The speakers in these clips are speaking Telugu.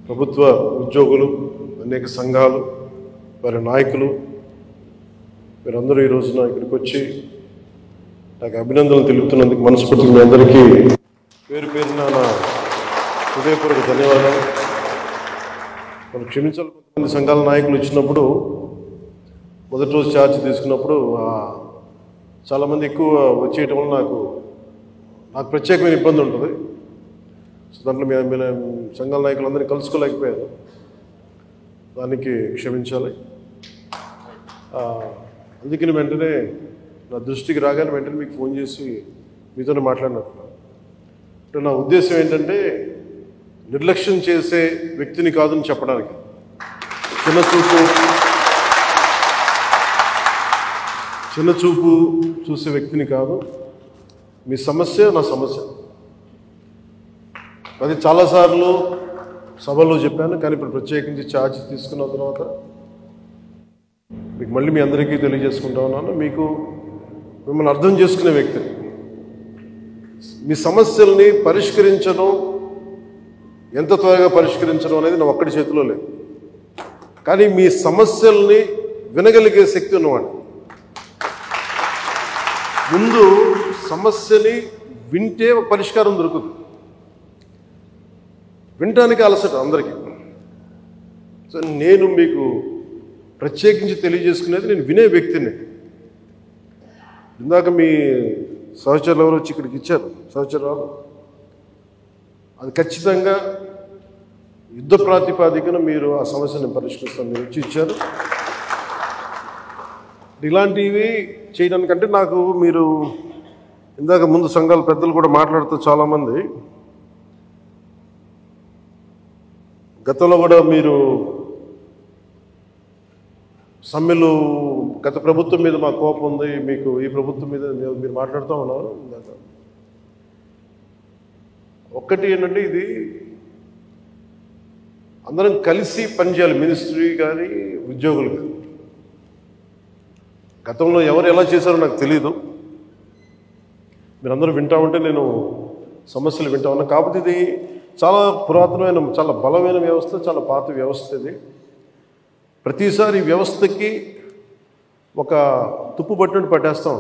ప్రభుత్వ ఉద్యోగులు, అనేక సంఘాలు, వారి నాయకులు మీరందరూ ఈ రోజున ఇక్కడికి వచ్చి నాకు అభినందనలు తెలుపుతున్నందుకు మనస్ఫూర్తిగా మీ అందరికీ పేరు పేరున నా హృదయపూర్వక ధన్యవాదాలు. మనం క్షమించాలి, కొంతమంది సంఘాల నాయకులు వచ్చినప్పుడు మొదటి రోజు ఛార్జ్ తీసుకున్నప్పుడు చాలామంది ఎక్కువ వచ్చేయటం వల్ల నాకు ప్రత్యేకమైన ఇబ్బంది ఉంటుంది. సో దాంట్లో మీ సంఘాల నాయకులందరినీ కలుసుకోలేకపోయాను, దానికి క్షమించాలి. అందుకని వెంటనే నా దృష్టికి రాగానే వెంటనే మీకు ఫోన్ చేసి మీతోనే మాట్లాడినట్టున్నాను. అంటే నా ఉద్దేశం ఏంటంటే నిర్లక్ష్యం చేసే వ్యక్తిని కాదని చెప్పడానికి, చిన్న చూపు చూసే వ్యక్తిని కాదు. మీ సమస్య నా సమస్య, అది చాలాసార్లు సభలో చెప్పాను. కానీ ఇప్పుడు ప్రత్యేకించి ఛార్జ్ తీసుకున్న తర్వాత మీకు మళ్ళీ మీ అందరికీ తెలియజేసుకుంటా ఉన్నాను. మిమ్మల్ని అర్థం చేసుకునే వ్యక్తిని, మీ సమస్యల్ని పరిష్కరించడం, ఎంత త్వరగా పరిష్కరించడం అనేది నా ఒక్కడి చేతిలో లేదు. కానీ మీ సమస్యల్ని వినగలిగే శక్తి ఉన్నవాడు. ముందు సమస్యని వింటే ఒక పరిష్కారం దొరుకుతుంది. వినటానికి అలసట అందరికీ. సో నేను మీకు ప్రత్యేకించి తెలియజేసుకునేది, నేను వినే వ్యక్తిని. ఇందాక మీ సహచరులు ఎవరు వచ్చి ఇక్కడికి ఇచ్చారు, సహచరులు, అది ఖచ్చితంగా యుద్ధ ప్రాతిపాదికన మీరు ఆ సమస్యను పరిష్కరిస్తాను మీరు వచ్చి ఇచ్చారు. ఇలాంటివి చేయడానికంటే నాకు మీరు ఇందాక ముందు సంఘాల పెద్దలు కూడా మాట్లాడుతూ చాలామంది గతంలో కూడా మీరు సమ్మెలు, గత ప్రభుత్వం మీద మా కోపం ఉంది, మీకు ఈ ప్రభుత్వం మీద మీరు మాట్లాడుతూ ఉన్నారు. ఇందాక ఒక్కటి ఏంటంటే, ఇది అందరం కలిసి పనిచేయాలి, మినిస్ట్రీ కానీ ఉద్యోగులు కానీ. గతంలో ఎవరు ఎలా చేశారో నాకు తెలీదు, మీరందరూ వింటా ఉంటే నేను సమస్యలు వింటా ఉన్నా. కాకపోతే ఇది చాలా పురాతనమైన, చాలా బలమైన వ్యవస్థ, చాలా పాత వ్యవస్థ. ఇది ప్రతిసారి వ్యవస్థకి ఒక తుప్పు పట్టుని పట్టేస్తాం.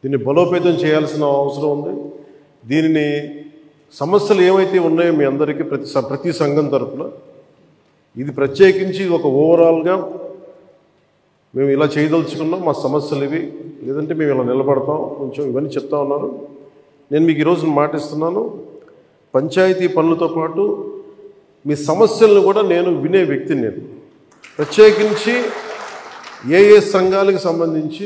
దీన్ని బలోపేతం చేయాల్సిన అవసరం ఉంది. దీనిని సమస్యలు ఏమైతే ఉన్నాయో మీ అందరికీ ప్రతి సంఘం తరఫున ఇది ప్రత్యేకించి ఒక ఓవరాల్గా మేము ఇలా చేయదలుచుకున్నాం, మా సమస్యలు ఇవి, లేదంటే మేము ఇలా నిలబడతాం, కొంచెం ఇవన్నీ చెప్తా ఉన్నారు. నేను మీకు ఈరోజు మాటిస్తున్నాను, పంచాయతీ పనులతో పాటు మీ సమస్యలను కూడా నేను వినే వ్యక్తిని. నేను ప్రత్యేకించి ఏ సంఘాలకు సంబంధించి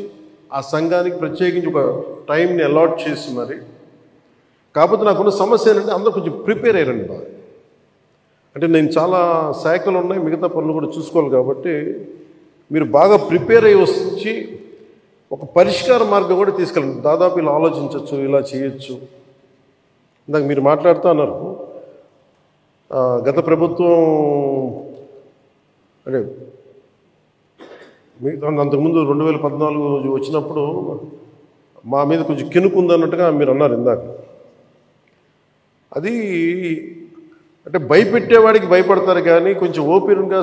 ఆ సంఘానికి ప్రత్యేకించి ఒక టైంని అలాట్ చేసి మరి. కాకపోతే నాకున్న సమస్య ఏంటంటే అందరూ కొంచెం ప్రిపేర్ అయ్యారండి బాగా. అంటే నేను చాలా శాఖలు ఉన్నాయి, మిగతా పనులు కూడా చూసుకోవాలి. కాబట్టి మీరు బాగా ప్రిపేర్ అయ్యి వచ్చి ఒక పరిష్కార మార్గం కూడా తీసుకెళ్ళండి. దాదాపు ఇలా ఆలోచించవచ్చు, ఇలా చేయొచ్చు. ఇందాక మీరు మాట్లాడుతూ అన్నారు, గత ప్రభుత్వం అంటే అంతకుముందు 2014 వచ్చినప్పుడు మా మీద కొంచెం కినుకుందన్నట్టుగా మీరు అన్నారు ఇందాక. అది అంటే భయపెట్టేవాడికి భయపడతారు, కానీ కొంచెం ఓపెన్గా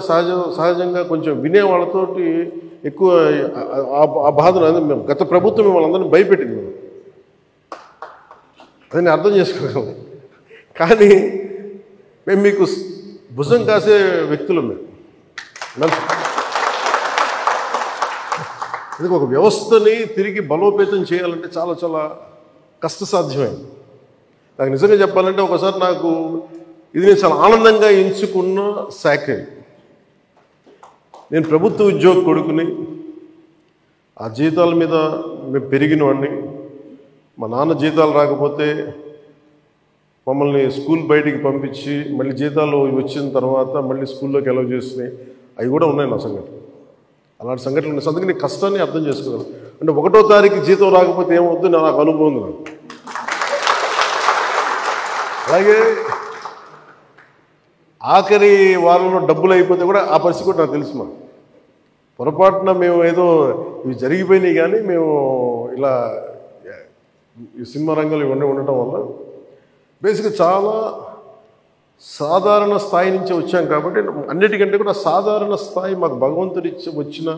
సహజంగా కొంచెం వినేవాళ్ళతోటి ఎక్కువ ఆ బాధను గత ప్రభుత్వం మిమ్మల్ని అందరినీ భయపెట్టింది. మేము అదని అర్థం చేసుకోగలం. కానీ మేము మీకు భుజం కాసే వ్యక్తులు. మేము అందుకే ఒక వ్యవస్థని తిరిగి బలోపేతం చేయాలంటే చాలా చాలా కష్టసాధ్యమైంది. నాకు నిజంగా చెప్పాలంటే ఒకసారి నాకు ఇది నేను చాలా ఆనందంగా ఎంచుకున్న శాఖ. నేను ప్రభుత్వ ఉద్యోగ కొడుకుని, ఆ జీతాల మీద మేము పెరిగిన వాడిని. మా నాన్న జీతాలు రాకపోతే మమ్మల్ని స్కూల్ బయటికి పంపించి మళ్ళీ జీతాలు వచ్చిన తర్వాత మళ్ళీ స్కూల్లోకి అలౌ చేసినాయి, అవి కూడా ఉన్నాయి నా సంఘటన. అలాంటి సంఘటనలు ఉన్నాయి. అందుకని కష్టాన్ని అర్థం చేసుకోగలను. అంటే 1వ తారీఖు జీతం రాకపోతే ఏమవుద్దు నాకు అనుభవం ఉంది. నాకు అలాగే ఆఖరి వారంలో డబ్బులు అయిపోతే కూడా ఆ పరిస్థితి కూడా నాకు తెలుసు. మాకు పొరపాటున మేము ఏదో ఇవి జరిగిపోయినాయి, కానీ మేము ఇలా ఈ సినిమా రంగంలో ఇవన్నీ ఉండటం వల్ల బేసిక్గా చాలా సాధారణ స్థాయి నుంచి వచ్చాం కాబట్టి అన్నిటికంటే కూడా సాధారణ స్థాయి మాకు భగవంతుడి వచ్చిన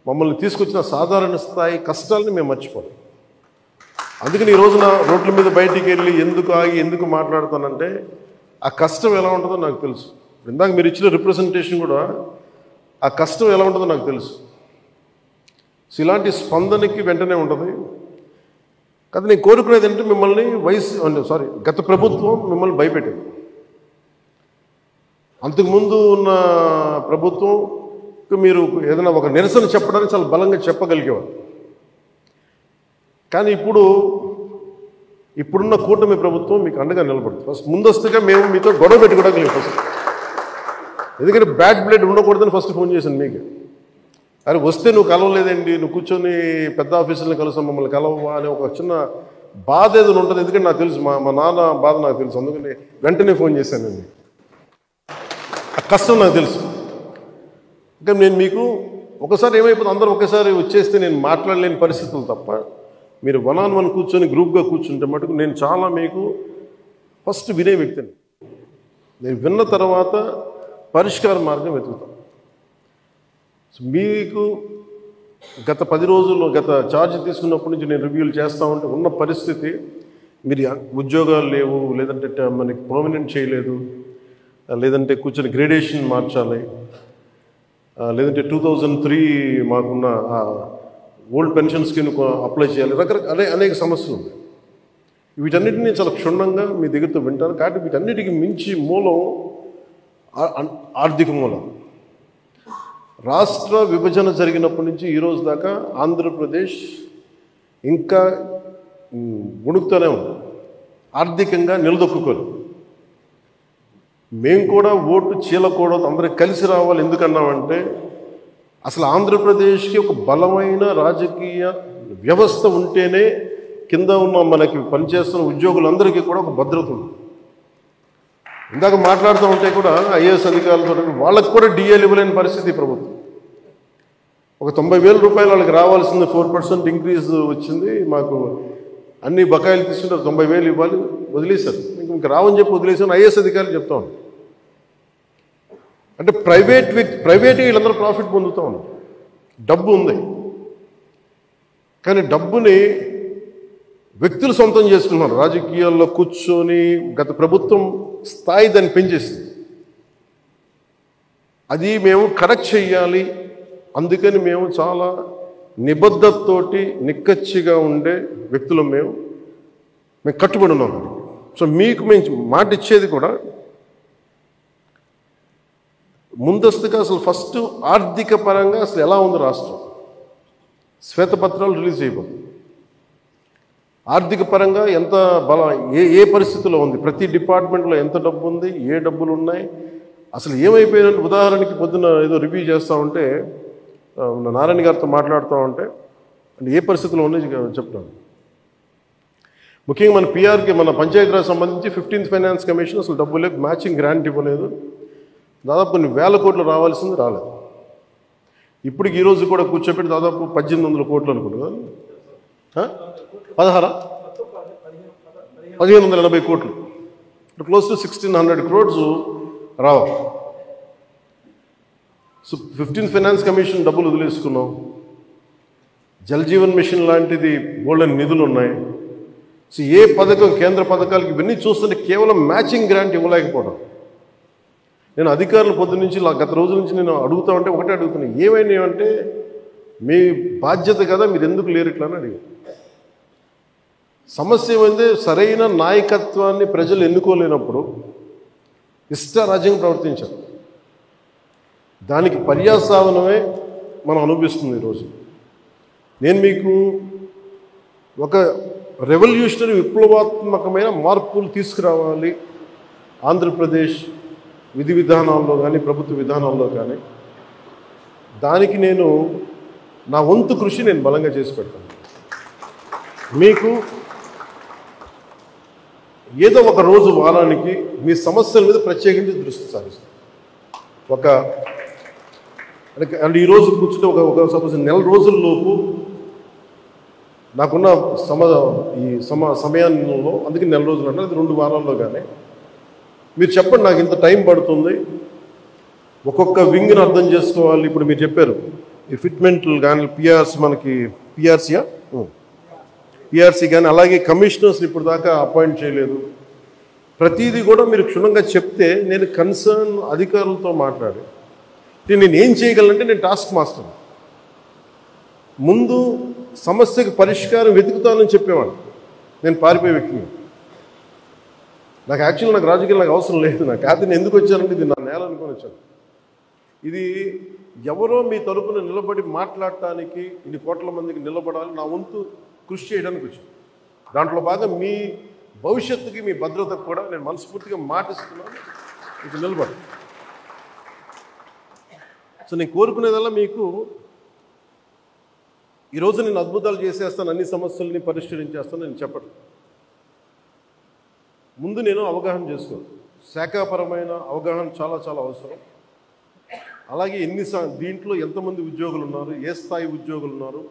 మమ్మల్ని తీసుకొచ్చిన సాధారణ స్థాయి కష్టాలని మేము మర్చిపోం. అందుకని ఈ రోజున రోడ్ల మీద బయటికి వెళ్ళి ఎందుకు ఆగి ఎందుకు మాట్లాడుతానంటే ఆ కష్టం ఎలా ఉంటుందో నాకు తెలుసు. ఇందాక మీరు ఇచ్చిన రిప్రజెంటేషన్ కూడా ఆ కష్టం ఎలా ఉంటుందో నాకు తెలుసు. సో ఇలాంటి స్పందనకి వెంటనే ఉంటుంది. కానీ నేను కోరుకునేది ఏంటంటే మిమ్మల్ని గత ప్రభుత్వం మిమ్మల్ని భయపెట్టింది. అంతకుముందు ఉన్న ప్రభుత్వం మీరు ఏదైనా ఒక నిరసన చెప్పడానికి చాలా బలంగా చెప్పగలిగేవారు. కానీ ఇప్పుడున్న కూటమి ప్రభుత్వం మీకు అండగా నిలబడుతుంది. ఫస్ట్ ముందస్తుగా మేము మీతో గొడవ పెట్టుకోవడానికి ఫస్ట్, ఎందుకంటే బ్యాడ్ బ్లడ్ ఉండకూడదని ఫస్ట్ ఫోన్ చేశాను మీకు. అరే వస్తే నువ్వు కలవలేదండి, నువ్వు కూర్చొని పెద్ద ఆఫీసులను కలుస్తాం, మమ్మల్ని కలవవా అని ఒక చిన్న బాధ ఏదైనా ఉంటుంది. ఎందుకంటే నాకు తెలుసు, మా నాన్న బాధ నాకు తెలుసు. అందుకని వెంటనే ఫోన్ చేశానండి. ఆ కష్టం నాకు తెలుసు. ఇంకా నేను మీకు ఒకసారి ఏమైపోతుంది, అందరూ ఒకేసారి వచ్చేస్తే నేను మాట్లాడలేని పరిస్థితులు తప్ప మీరు 1-on-1 కూర్చొని గ్రూప్గా కూర్చుంటే మటుకు నేను చాలా మీకు ఫస్ట్ వినే వ్యక్తిని. నేను విన్న తర్వాత పరిష్కార మార్గం వెతుకుతాను. మీకు గత 10 రోజుల్లో గత ఛార్జ్ తీసుకున్నప్పటి నుంచి నేను రివ్యూలు చేస్తూ ఉంటే ఉన్న పరిస్థితి, మీరు ఉద్యోగాలు లేవు, లేదంటే మనకి పర్మనెంట్ చేయలేదు, లేదంటే కూర్చొని గ్రేడేషన్ మార్చాలి, లేదంటే 2003 మాకున్న ఓల్డ్ పెన్షన్ స్కీమ్ అప్లై చేయాలి, రకరకాల అనేక సమస్యలు ఉన్నాయి. వీటన్నిటినీ చాలా క్షుణ్ణంగా మీ దగ్గరతో వింటాను. కాబట్టి వీటన్నిటికీ మించి మూలం ఆర్థిక మూలం. రాష్ట్ర విభజన జరిగినప్పటి నుంచి ఈరోజు దాకా ఆంధ్రప్రదేశ్ ఇంకా ఉణుకుతూనే ఉంది, ఆర్థికంగా నిలదొక్కుకోలేదు. మేము కూడా ఓటు చీలకూడదు, అందరూ కలిసి రావాలి. ఎందుకన్నామంటే అసలు ఆంధ్రప్రదేశ్కి ఒక బలమైన రాజకీయ వ్యవస్థ ఉంటేనే కింద ఉన్న మనకి పనిచేస్తున్న ఉద్యోగులందరికీ కూడా ఒక భద్రత ఉంది. ఇందాక మాట్లాడుతూ ఉంటే కూడా ఐఏఎస్ అధికారులతో వాళ్ళకి కూడా డిఏలు ఇవ్వలేని పరిస్థితి ప్రభుత్వం. ఒక 90,000 రూపాయలు వాళ్ళకి రావాల్సింది 4% ఇంక్రీజ్ వచ్చింది. మాకు అన్ని బకాయిలు తీసుకుంటే 90,000 ఇవ్వాలి, వదిలేశారు. ఇంకా రావని చెప్పి వదిలేశాను. ఐఏఎస్ అధికారులు చెప్తా ఉన్నాను. అంటే ప్రైవేట్ వీళ్ళందరూ ప్రాఫిట్ పొందుతూ ఉన్నారు. డబ్బు ఉంది, కానీ డబ్బుని వ్యక్తులు సొంతం చేసుకున్నారు. రాజకీయాల్లో కూర్చొని గత ప్రభుత్వం స్థాయి దాన్ని పెంచేసింది. అది మేము కరెక్ట్ చేయాలి. అందుకని మేము చాలా నిబద్ధతతోటి నిక్కచ్చిగా ఉండే వ్యక్తులు మేము కట్టుబడి ఉన్నాం. సో మీకు మేము మాట ఇచ్చేది కూడా ముందస్తుగా అసలు ఫస్ట్ ఆర్థిక పరంగా అసలు ఎలా ఉంది రాష్ట్రం, శ్వేతపత్రాలు రిలీజ్ చేయబోతుంది. ఆర్థిక పరంగా ఎంత బలం, ఏ పరిస్థితిలో ఉంది, ప్రతి డిపార్ట్మెంట్లో ఎంత డబ్బు ఉంది, ఏ డబ్బులు ఉన్నాయి, అసలు ఏమైపోయినట్టు. ఉదాహరణకి పొద్దున్న ఏదో రివ్యూ చేస్తూ ఉంటే నారాయణ గారితో మాట్లాడుతూ ఉంటే అంటే ఏ పరిస్థితిలో ఉన్నాయి చెప్తాను. ముఖ్యంగా మన పిఆర్కి, మన పంచాయతీరాజ్ సంబంధించి 15th ఫైనాన్స్ కమిషన్ అసలు డబ్బు లేదు, మ్యాచింగ్ గ్రాంట్ ఇవ్వలేదు. దాదాపు కొన్ని వేల కోట్లు రావాల్సింది రాలేదు. ఇప్పటికి ఈరోజు కూడా కూర్చోబెట్టి దాదాపు 1800 కోట్లు అనుకుంటున్నా, 1580 కోట్లు, క్లోజ్ టు 1600 crores రావాలి. సో 15th ఫైనాన్స్ కమిషన్ డబ్బులు వదిలేసుకున్నాం. జల్ జీవన్ మిషన్ లాంటిది బోల్డెన్ నిధులు ఉన్నాయి. సో ఏ పథకం, కేంద్ర పథకాలకి ఇవన్నీ చూస్తుంటే కేవలం మ్యాచింగ్ గ్రాంట్ ఇవ్వలేకపోవడం. నేను అధికారులు పొద్దు నుంచి గత రోజుల నుంచి నేను అడుగుతా ఉంటే ఒకటే అడుగుతున్నాను, ఏమైనాయంటే మీ బాధ్యత కదా, మీరు ఎందుకు లేరు ఇట్లా అని అడిగాను. సమస్య ఏమైంది, సరైన నాయకత్వాన్ని ప్రజలు ఎన్నుకోలేనప్పుడు ఇష్టారాజ్యంగా ప్రవర్తించారు. దానికి పర్యాసావనమే మనం అనిపిస్తుంది ఈరోజు. నేను మీకు ఒక రెవల్యూషనరీ విప్లవాత్మకమైన మార్పులు తీసుకురావాలి ఆంధ్రప్రదేశ్ విధి విధానాల్లో కానీ ప్రభుత్వ విధానాల్లో కానీ. దానికి నేను నా వంతు కృషి నేను బలంగా చేసి పెడతాను. మీకు ఏదో ఒక రోజు వారానికి మీ సమస్యల మీద ప్రత్యేకించి దృష్టి సారిస్తాను. అంటే ఈరోజు కూర్చుంటే ఒక సపోజ్ నెల రోజుల్లోపు నాకున్న సమయాల్లో, అందుకే నెల రోజులు అంటే అది 2 వారాల్లో కానీ మీరు చెప్పండి, నాకు ఇంత టైం పడుతుంది, ఒక్కొక్క వింగ్ని అర్థం చేసుకోవాలి. ఇప్పుడు మీరు చెప్పారు ఈ ఫిట్మెంట్లు కానీ పిఆర్సీ, మనకి పిఆర్సీ కానీ, అలాగే కమిషనర్స్ ఇప్పుడు దాకా అపాయింట్ చేయలేదు. ప్రతిదీ కూడా మీరు క్షుణ్ణంగా చెప్తే నేను కన్సర్న్ అధికారులతో మాట్లాడి నేను ఏం చేయగలనంటే, నేను టాస్క్ మాస్టర్, ముందు సమస్యకు పరిష్కారం వెతుకుతానని చెప్పేవాడు. నేను పారిపోయే వ్యక్తిని. నాకు రాజకీయాలు నాకు అవసరం లేదు. నాకు కాదు, నేను ఎందుకు వచ్చానంటే ఇది నా నేల అనుకొని వచ్చాను. ఇది ఎవరో మీ తరపున నిలబడి మాట్లాడటానికి ఇన్ని కోట్ల మందికి నిలబడాలి, నా వంతు కృషి చేయడానికి వచ్చాను. దాంట్లో భాగం మీ భవిష్యత్తుకి, మీ భద్రతకు కూడా నేను మనస్ఫూర్తిగా మాటిస్తున్నాను, ఇది నిలబడి. సో నేను కోరుకునేదల్లా మీకు, ఈరోజు నేను అద్భుతాలు చేసేస్తాను, అన్ని సమస్యల్ని పరిష్కరించేస్తాను నేను చెప్పను. ముందు నేను అవగాహన చేసుకోను. శాఖాపరమైన అవగాహన చాలా చాలా అవసరం. అలాగే దీంట్లో ఎంతమంది ఉద్యోగులు ఉన్నారు, ఏ స్థాయి ఉద్యోగులు ఉన్నారు,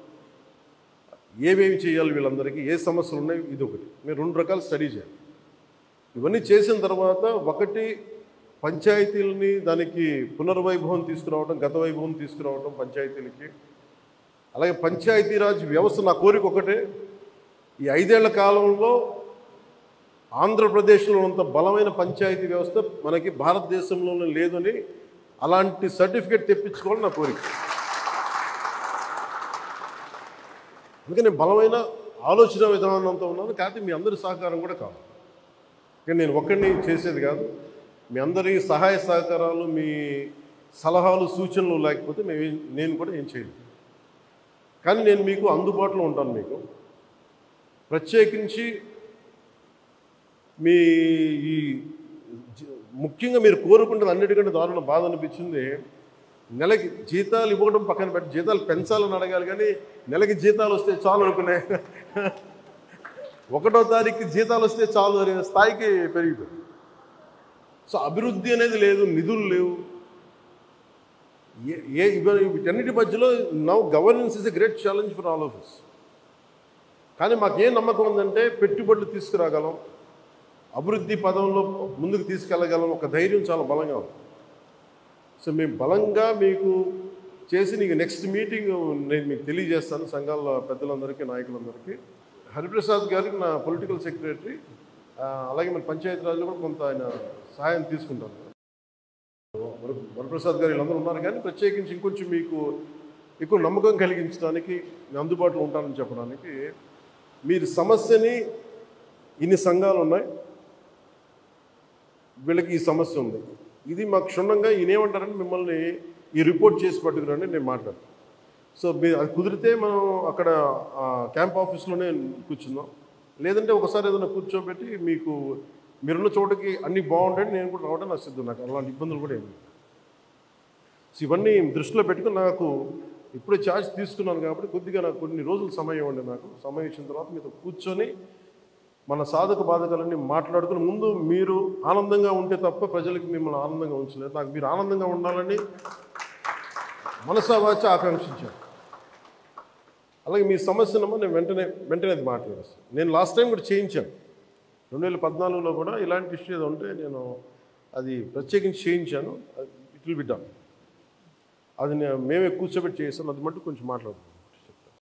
ఏమేమి చేయాలి, వీళ్ళందరికీ ఏ సమస్యలు ఉన్నాయి, ఇది ఒకటి. మీరు 2 రకాలు స్టడీ చేయాలి. ఇవన్నీ చేసిన తర్వాత, ఒకటి పంచాయతీలని దానికి పునర్వైభవం తీసుకురావడం, గత వైభవం తీసుకురావడం పంచాయతీలకి. అలాగే పంచాయతీరాజ్ వ్యవస్థ, నా కోరిక ఒకటే, ఈ 5 ఏళ్ల కాలంలో ఆంధ్రప్రదేశ్లో అంత బలమైన పంచాయతీ వ్యవస్థ మనకి భారతదేశంలోనే లేదని, అలాంటి సర్టిఫికేట్ తెప్పించుకోవాలని నా కోరిక. అందుకని బలమైన ఆలోచన విధానంతో ఉన్నాను. కాకపోతే మీ అందరి సహకారం కూడా కావాలి. కానీ నేను ఒక్కడిని చేసేది కాదు. మీ అందరి సహాయ సహకారాలు, మీ సలహాలు, సూచనలు లేకపోతే నేను కూడా ఏం చేయలేదు. కానీ నేను మీకు అందుబాటులో ఉంటాను. మీకు ప్రత్యేకించి మీ ఈ ముఖ్యంగా మీరు కోరుకుంటుంది అన్నిటికంటే దారుణ బాధ అనిపించింది, నెలకి జీతాలు ఇవ్వడం పక్కన పెట్టి జీతాలు పెంచాలని అడగాలి, కానీ నెలకి జీతాలు వస్తే చాలు అనుకునే 1వ తారీఖు జీతాలు వస్తే చాలు అనే స్థాయికి పెరిగిపోయింది. సో అభివృద్ధి అనేది లేదు, నిధులు లేవు. వీటన్నిటి మధ్యలో now governance is a great challenge for all of us. కానీ మాకేం నమ్మకం ఉందంటే, పెట్టుబడులు తీసుకురాగలం, అభివృద్ధి పదంలో ముందుకు తీసుకెళ్ళగలం, ఒక ధైర్యం చాలా బలంగా ఉంది. సో మేము బలంగా మీకు చేసి, నీకు నెక్స్ట్ మీటింగ్ నేను మీకు తెలియజేస్తాను, సంఘాల పెద్దలందరికీ, నాయకులందరికీ. హరిప్రసాద్ గారికి నా పొలిటికల్ సెక్రటరీ, అలాగే మన పంచాయతీరాజ్లో కూడా కొంత ఆయన సహాయం తీసుకుంటాను. వరప్రసాద్ గారు వీళ్ళందరూ ఉన్నారు. కానీ ప్రత్యేకించి ఇంకొంచెం మీకు ఎక్కువ నమ్మకం కలిగించడానికి, నేను అందుబాటులో ఉంటానని చెప్పడానికి, మీరు సమస్యని, ఇన్ని సంఘాలు ఉన్నాయి, వీళ్ళకి ఈ సమస్య ఉంది, ఇది మాకు క్షుణ్ణంగా ఈయనేమంటారంటే, మిమ్మల్ని ఈ రిపోర్ట్ చేసి పట్టుకురండి, నేను మాట్లాడతాను. సో మీరు అది కుదిరితే మనం అక్కడ క్యాంప్ ఆఫీస్లోనే కూర్చుందాం. లేదంటే ఒకసారి ఏదైనా కూర్చోబెట్టి మీకు మీరున్న చోటకి అన్నీ బాగుంటాయి, నేను కూడా రావడం నాకు సిద్ధం. నాకు అలాంటి ఇబ్బందులు కూడా ఏమి. సో ఇవన్నీ దృష్టిలో పెట్టుకుని, నాకు ఇప్పుడే ఛార్జ్ తీసుకున్నాను కాబట్టి కొద్దిగా నాకు కొన్ని రోజులు సమయం ఇవ్వండి. నాకు సమయం ఇచ్చిన తర్వాత మీతో కూర్చొని మన సాధక బాధకాలన్నీ మాట్లాడుకుని, ముందు మీరు ఆనందంగా ఉంటే తప్ప ప్రజలకు మిమ్మల్ని ఆనందంగా ఉంచలేదు. నాకు మీరు ఆనందంగా ఉండాలని మనసా వాచ ఆకాంక్షించాను. అలాగే మీ సమస్యనమ్మా నేను వెంటనే అది మాట్లాడేస్తాను. నేను లాస్ట్ టైం కూడా చేయించాను, 2014లో కూడా ఇలాంటి ఇష్యూ ఏదో ఉంటే నేను అది ప్రత్యేకించి చేయించాను. It will be done. అది మేమే కూర్చోబెట్టి చేస్తాను. అది మట్టు కొంచెం మాట్లాడుతున్నాను.